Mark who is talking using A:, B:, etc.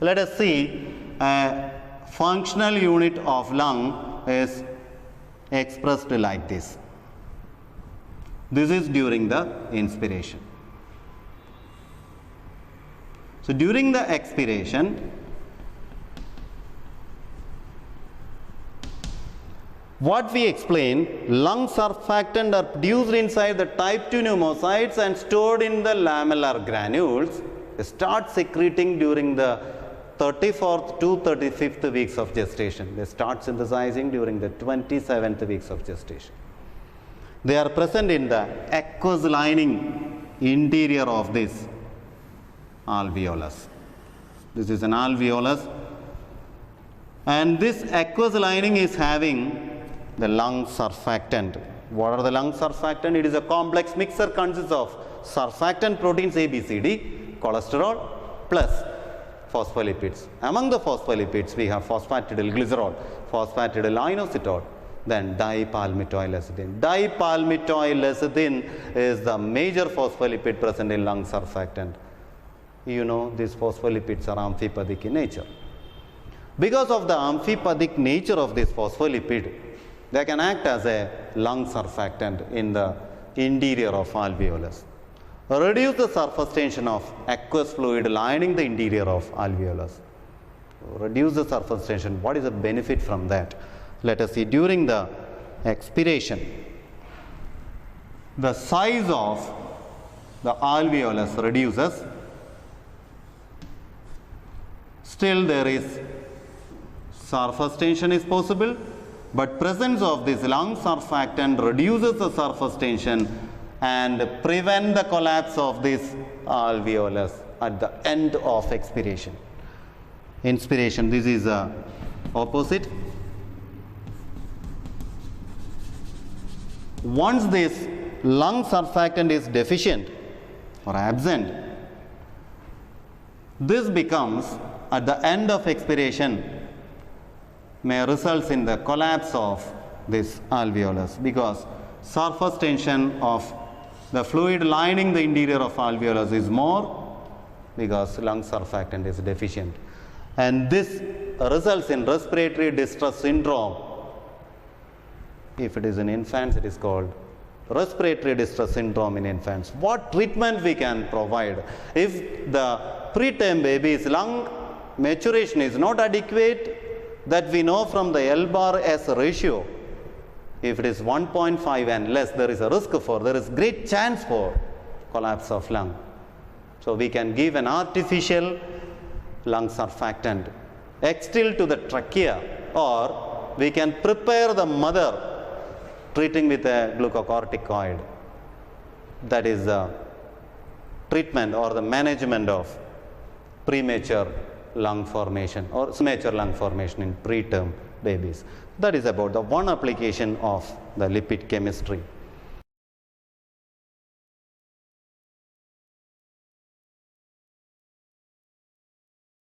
A: Let us see a functional unit of lung is expressed like this. This is during the inspiration. So during the expiration, what we explained, lung surfactant are produced inside the type 2 pneumocytes and stored in the lamellar granules, start secreting during the 34th to 35th weeks of gestation. They start synthesizing during the 27th weeks of gestation. They are present in the aqueous lining interior of this alveolus. This is an alveolus, and this aqueous lining is having the lung surfactant. What are the lung surfactant? It is a complex mixture, consists of surfactant proteins A, B, C, D, cholesterol plus phospholipids. Among the phospholipids, we have phosphatidylglycerol, phosphatidylinosytol, then dipalmitoyl-lecithin. Dipalmitoyl-lecithin is the major phospholipid present in lung surfactant. You know, these phospholipids are amphipathic in nature. Because of the amphipathic nature of this phospholipid, they can act as a lung surfactant in the interior of alveolus. Reduce the surface tension of aqueous fluid lining the interior of alveolus. Reduce the surface tension. What is the benefit from that? Let us see. During the expiration, the size of the alveolus reduces. Still there is surface tension is possible, but presence of this lung surfactant reduces the surface tension and prevent the collapse of this alveolus at the end of expiration. Inspiration, this is the opposite. Once this lung surfactant is deficient or absent, this becomes at the end of expiration may result in the collapse of this alveolus, because surface tension of the fluid lining the interior of alveolus is more because lung surfactant is deficient, and this results in respiratory distress syndrome. If it is in infants, it is called respiratory distress syndrome in infants. What treatment we can provide? If the preterm baby's lung maturation is not adequate, that we know from the L bar S ratio, if it is 1.5 and less, there is great chance for collapse of lung. So we can give an artificial lung surfactant extilled to the trachea, or we can prepare the mother treating with a glucocorticoid. That is the treatment or the management of premature lung formation or premature lung formation in preterm babies. That is about the one application of the lipid chemistry.